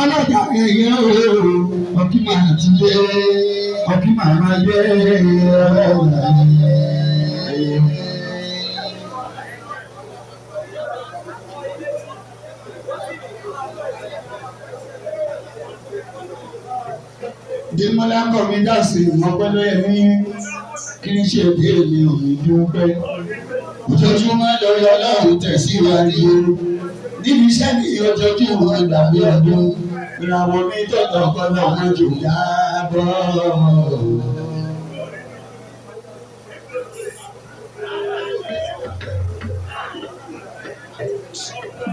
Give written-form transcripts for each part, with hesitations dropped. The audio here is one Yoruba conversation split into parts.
ọlọ́jà ẹ̀yẹ ooo ọkí máa ti dé ọkí màmá dé Dèmọ́lá kọ̀ mí dá sí ọpẹ́ lóye ní kí n ṣe dé mi ò ní dúpẹ́. Ojoojúmọ́ lórí Ọlọ́run tẹ̀síwájú. Níbi iṣẹ́ ní ojoojúmọ́ dàbí ọdún. Ìràwọ̀ mi tọ̀tọ̀ kọ́lọ̀ máa jò dábọ̀.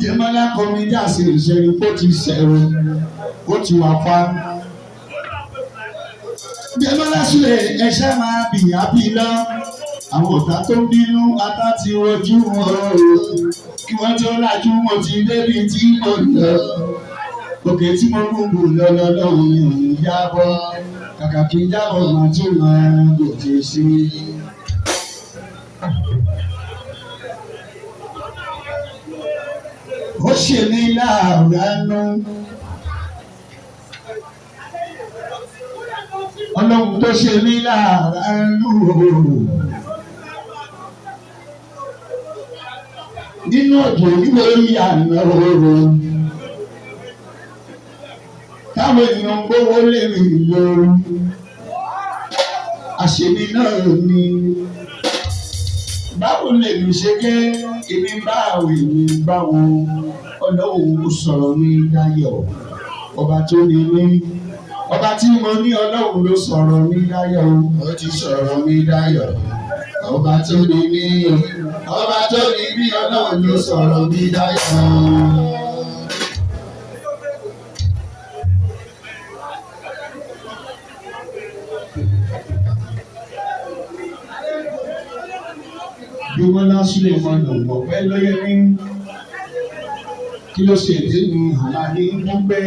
Dèmọ́lá kọ̀ mí dá sí ìṣẹ́ni kó ti ṣẹ̀rù, ó ti wà pa. Dèmọ́lá Súlè ẹ̀ṣẹ́ máa bìyà bí lọ. Àwọn ọ̀tá tó ń bínú ata ti rojú wọn kí wọ́n tó lajú wọn ti débi tí mo lọ. Òkè tí mo gùngùn lọ́lọ́lọ́run ni òun jábọ́. Kàkà kí n jábọ̀ máa tún máa gòkè sí i. Ó ṣe mí láàánú. Ọlọ́run tó ṣe mí láàánú. Nínú òjò nítorí àná òru. Táwọn èèyàn gbówó lé mi lórí. Àṣèmi náà ni. Báwo lèmi ṣe gé èmi bá àwọn èèyàn bá wọn? Ọlọ́run sọ̀rọ̀ mi dayọ̀. Ọba tó ní mí. Ọba tí mo ní Ọlọ́run ló sọ̀rọ̀ mi dáyọ̀, ó ti sọ̀rọ̀ mi dáyọ̀. Ọba tó ní mí, ọba tó ní mí Ọlọ́run ló sọ̀rọ̀ mi dáyọ̀. Dèmọ́lá Súlè mọ̀nà ọ̀pẹ́ lóye ní kí ló ṣe èdè ní àlàyé gbọ́ngbẹ́.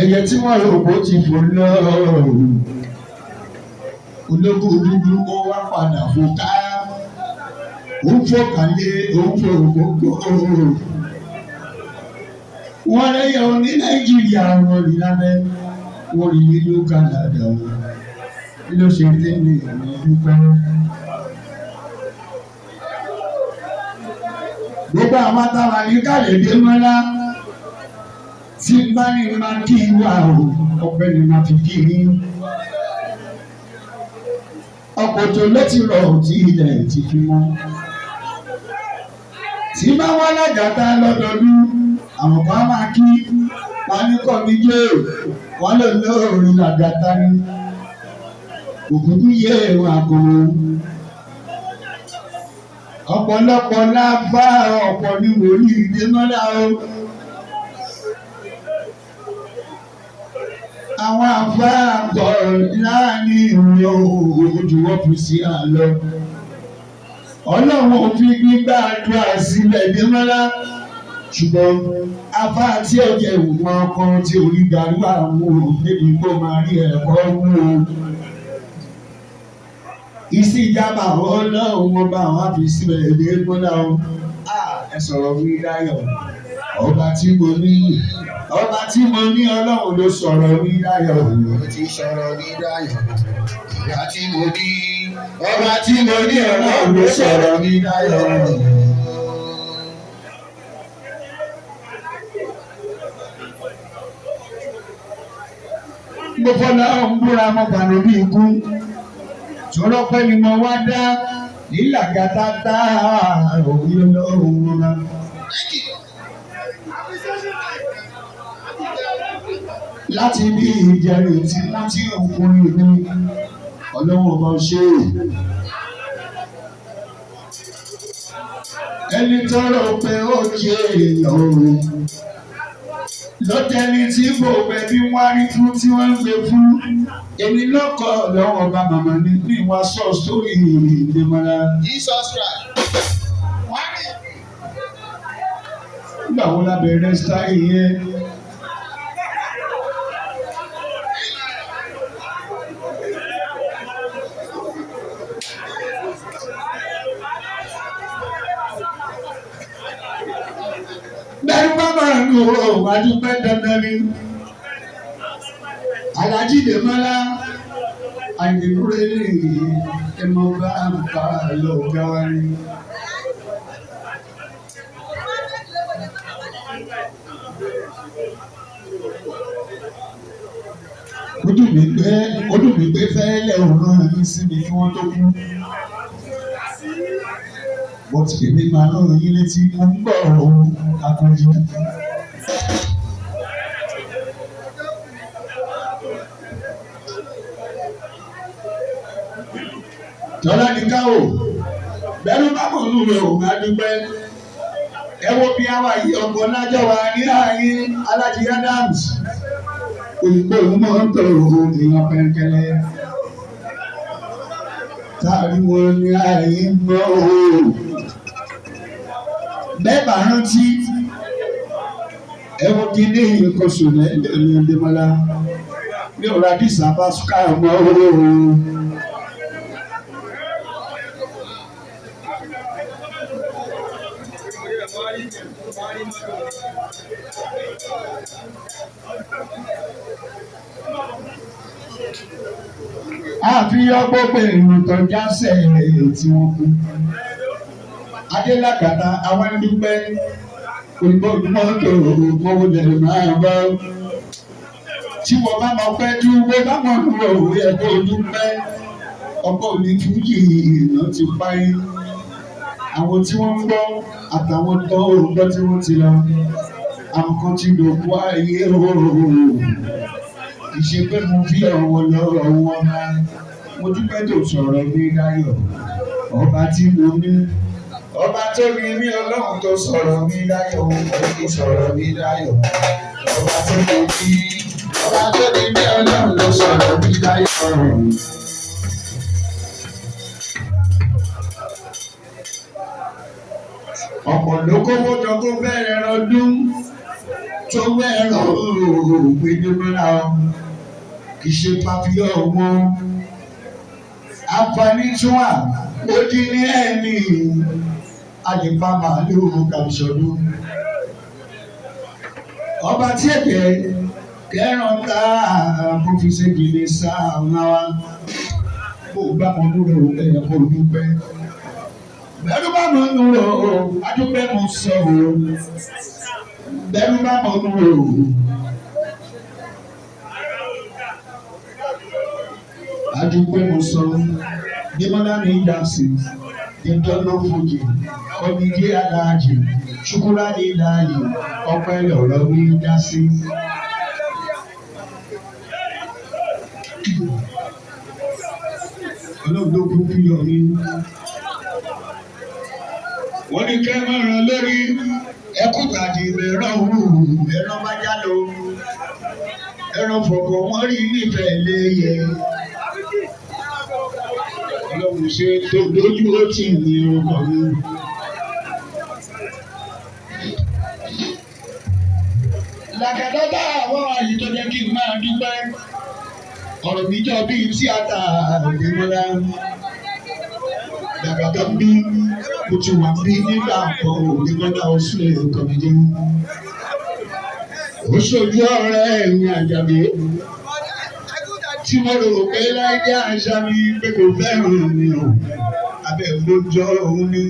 Ẹyẹ tí wọ́n rò bó ti fò lọ, ológun dúdú ó wá padà fò ká, ó ń fò kálé, ó ń fò gbogbo. Wọ́n lẹ́yìn oní Nàìjíríà wọ́n rí lábẹ́, wọ́n rí nílùú Kánádà wọn. Kí ló ṣe dé ní ìlú dúpẹ́? Gbogbo àwọn táwa ní kálẹ̀ Dèmọ́lá. Tí bá ní máa kí wá o, ọpẹ́ ni máa fi kí ní. Ọ̀pọ̀ tó ló ti rọ̀ tí ilẹ̀ ti fi mọ́. Tí bá wá lágàtà lọ́dọọdún, àwọn kan máa kí wọ́n ní kọ́mi jẹ́ wọ́n lè lóorin lágàtà ní. Òkùnkù yé wọn àkòrò. Ọ̀pọ̀lọpọ̀ lábá ọ̀pọ̀ ní wòlíì Dèmọ́lá o. Àwọn àfáàgbọ̀ láàrin ìrìn ojú wọ́n fi sí àlọ́. Ọlọ́run ò fi gbígbàdúrà sílẹ̀ Dèmọ́lá. Ṣùgbọ́n afá tí ó jẹ ìwọ̀n ọkàn tí orí gàdúrà mú o débi kó máa rí ẹ̀kọ́ mú o. Ìsìjàmbá Ọlọ́run wọn bá wọn fi sílẹ̀ Dèmọ́lá o. Ẹ sọ̀rọ̀ mi dáyọ̀. Ọba tí mo ní Ọlọ́run ló sọ̀rọ̀ mi dáyọ̀. Ó ti sọ̀rọ̀ mi dáyọ̀. Ọba tí mo ní Ọlọ́run ló sọ̀rọ̀ mi dáyọ̀. Mo fọ́nà ń búra mọ́ bàánù bí ikú. Sọ̀rọ̀ pẹ́ ni mo wá dá nílàgàtà tá òbí Ọlọ́run wọn. Láti bí ìjẹrin tí wọ́n ti ọkùnrin ní Ọlọ́run ọba ṣe. Ẹni tọrọ pé ó jẹ èèyàn òru. Lọ́tẹ̀ni tí gbogbo ẹbí wá rí fún tí wọ́n ń gbé fún. Èmi lọ́kọ̀ Ọlọ́run ọba màmá ní ìwà sọ sórí Dèmọ́lá. Jesus Christ. Nígbà wo la bẹ̀rẹ̀ sáì yẹn? Bẹ́ẹ̀ni bẹ́ẹ̀ bá máa ń lò ó adúpẹ́ dandan ni. Alájí Dèmọ́lá àyìnbúrẹ́ lè ẹ mọ bá ń bá lọ gáwá ni. Ó dùn mí pé fẹ́lẹ́ òun rán yín sí mi kí wọ́n tó kú. Mo ti lè máa rán yín létí mo ń bọ̀ ohun akọ̀jú. Tọ́lá ní káwò bẹ́ẹ̀ ló bá mọ̀ nínú rẹ̀ òun á dúpẹ́. Ẹ wo bí àwa yìí ọkọ̀ lájọ́ wa ní ààyè Alájí Adams. Òyìnbó òun máa ń tọrọ èèyàn pẹ̀kẹ́lẹ́. Táàrí wọn ní ààyè mọ́ o. Bẹ́ẹ̀ bá rántí ẹ wo kí ní ìkọsù lẹ́yìn Dèmọ́lá ní ọ̀rọ̀ àdìsá bá súkà mọ́ o. Àfihàn gbogbo èrò tó jásẹ̀ tí wọ́n kú. Adélàkàtà àwọn ẹnudúpẹ́ òyìnbó mọ́tò owó lè máa bọ́. Tí wọ́n bá mọ̀ pẹ́ tí wọ́n bá mọ̀ nù òwe ẹ̀kọ́ dúpẹ́. Ọkọ̀ òní fújì iná ti páyé. Àwọn tí wọ́n ń gbọ́ àtàwọn tó ń gbọ́ tí wọ́n ti lọ. Àwọn kan ti dòkú ayé ooo. Ìṣe pé mo fi ọ̀wọ̀ lọ́rọ̀ wọn máa. Mo dúpẹ́ tó sọ̀rọ̀ mi dáyọ̀. Ọba tí mo ní. Ọba tó ní mí Ọlọ́run tó sọ̀rọ̀ mi dáyọ̀. Tó sọ̀rọ̀ mi dáyọ̀. Ọba tó ní mí. Ọba tó ní mí Ọlọ́run tó sọ̀rọ̀ mi dáyọ̀. Ọ̀pọ̀ ló kówó jọ tó fẹ́rẹ̀ ọdún tó fẹ́ràn òògbé Dèmọ́lá kì í ṣe pàfihàn wọn. Àǹfààní tún wà ó dín ní ẹ̀mí àyíká màálùú kàbíṣọdún. Ọba tí ẹ̀jẹ̀ kẹràn ká kó fi ṣe gèlè sáà wa kó bá wọn dúró ẹ̀yẹ kó dúpẹ́. Bẹ́ẹ̀ni bá mọ̀ nù rò ó, adúpẹ́ mo sọ o. Bẹ́ẹ̀ni bá mọ̀ nù rò ó. Adúpẹ́ mo sọ, Dèmọ́lá ní ìdásí, ìjọba fújì, ọ̀nìdí aláàjì, ṣùkúrà ní ìdáyì, ọpẹ́ lọ̀rọ̀ ní ìdásí. Ọlọ́dún kúkú yọ mí. Wọ́n ní kẹ́ máa ràn lórí ẹkú tàdí ẹran òwúrò ẹran bá já lọ. Ẹran fọ̀kọ̀ wọ́n rí nífẹ̀ẹ́ léyẹ. Ọlọ́run ṣe tó lójú ó tì ní ọkọ̀ mi. Làkàdọ́tà àwọn àyè tó jẹ́ kí n máa dúpẹ́. Ọ̀rọ̀ mi jọ bíi tíátà Dèmọ́lá. Làkàdọ́ bí mo ti wà bí nígbà kan Dèmọ́lá oṣù ẹ̀kọ́ mi jẹ́. Ó ṣojú ọ̀rẹ́ mi Àjàgbé. Tí mo rò pé láìdí àṣà mi pé kò fẹ́ràn mi o, abẹ́ ìgbójọ́ òun ni.